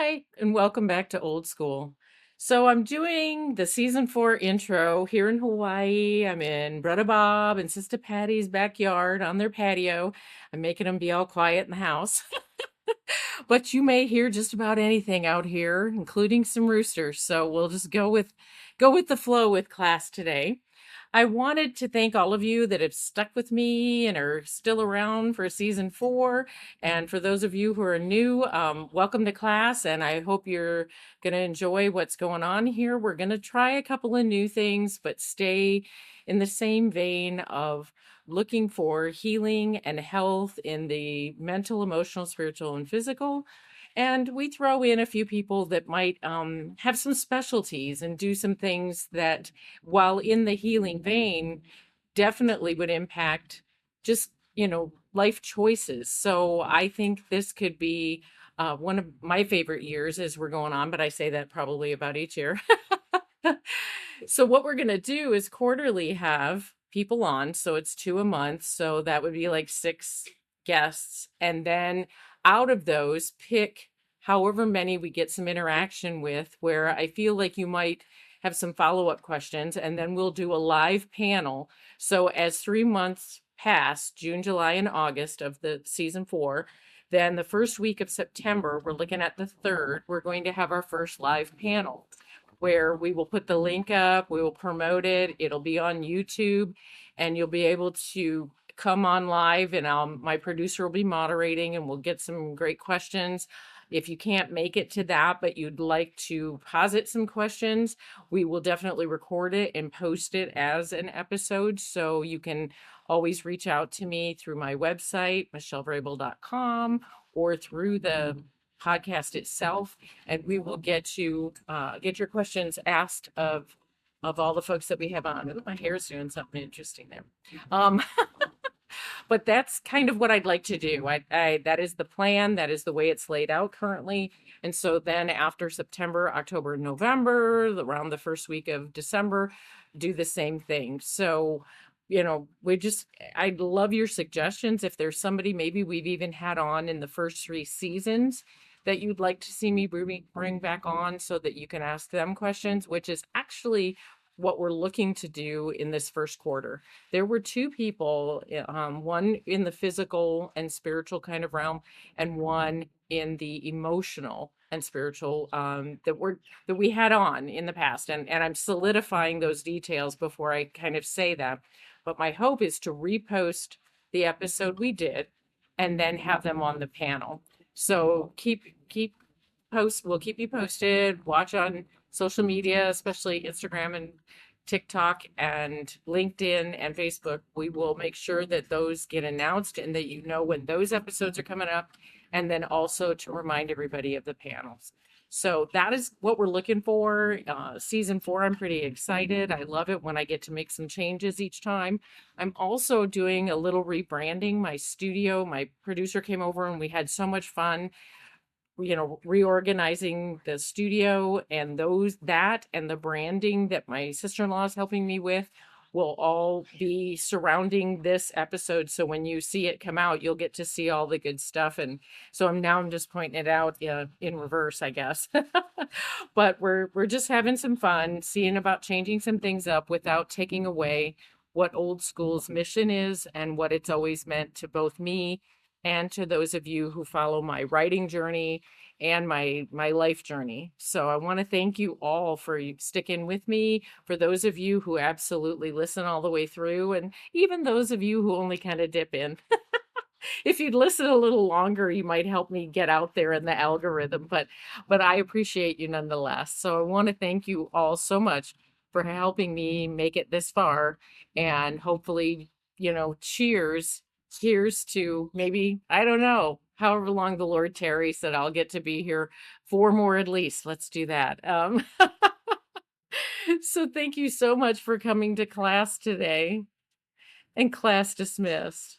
Hi, and welcome back to Old School. So I'm doing the season 4 intro here in Hawaii. I'm in Brother Bob and Sister Patty's backyard on their patio. I'm making them be all quiet in the house. But you may hear just about anything out here, including some roosters. So we'll just go with the flow with class today. I wanted to thank all of you that have stuck with me and are still around for season 4. And for those of you who are new, welcome to class. And I hope you're going to enjoy what's going on here. We're going to try a couple of new things, but stay in the same vein of looking for healing and health in the mental, emotional, spiritual, and physical. And we throw in a few people that might have some specialties and do some things that, while in the healing vein, definitely would impact just, life choices. So I think this could be one of my favorite years as we're going on, but I say that probably about each year. So what we're going to do is quarterly have people on. So it's 2 a month. So that would be like 6 guests. And then out of those, pick however many we get some interaction with, where I feel like you might have some follow-up questions. And then we'll do a live panel. So as 3 months pass, June, July, and August of the season 4, then the first week of September, we're looking at the 3rd, we're going to have our first live panel where we will put the link up, we will promote it, it'll be on YouTube, and you'll be able to come on live, and my producer will be moderating, and we'll get some great questions. If you can't make it to that, but you'd like to posit some questions, we will definitely record it and post it as an episode. So you can always reach out to me through my website, michellevrabel.com, or through the podcast itself, and we will get your questions asked of all the folks that we have on. Ooh, my hair's doing something interesting there. Um, but that's kind of what I'd like to do. That is the plan. That is the way it's laid out currently. And so then after September, October, November, around the first week of December, do the same thing. So, I'd love your suggestions. If there's somebody maybe we've even had on in the first 3 seasons that you'd like to see me bring back on so that you can ask them questions, which is actually what we're looking to do in this first quarter. There were 2 people, one in the physical and spiritual kind of realm, and one in the emotional and spiritual, that we had on in the past. And I'm solidifying those details before I kind of say that. But my hope is to repost the episode we did and then have them on the panel. So we'll keep you posted. Watch on social media, especially Instagram and TikTok and LinkedIn and Facebook. We will make sure that those get announced and that you know when those episodes are coming up, and then also to remind everybody of the panels. So that is what we're looking for. Season 4, I'm pretty excited. I love it when I get to make some changes each time. I'm also doing a little rebranding my studio. My producer came over and we had so much fun, reorganizing the studio, and and the branding that my sister-in-law is helping me with will all be surrounding this episode. So when you see it come out, you'll get to see all the good stuff. And so I'm just pointing it out in reverse, I guess. But we're just having some fun, seeing about changing some things up without taking away what Old School's mission is and what it's always meant to both me and to those of you who follow my writing journey and my life journey. So I want to thank you all for sticking with me, for those of you who absolutely listen all the way through, and even those of you who only kind of dip in. If you'd listen a little longer, you might help me get out there in the algorithm, but I appreciate you nonetheless. So I want to thank you all so much for helping me make it this far, and hopefully, cheers to maybe, I don't know, however long the Lord tarries, that I'll get to be here 4 more at least. Let's do that. So thank you so much for coming to class today, and class dismissed.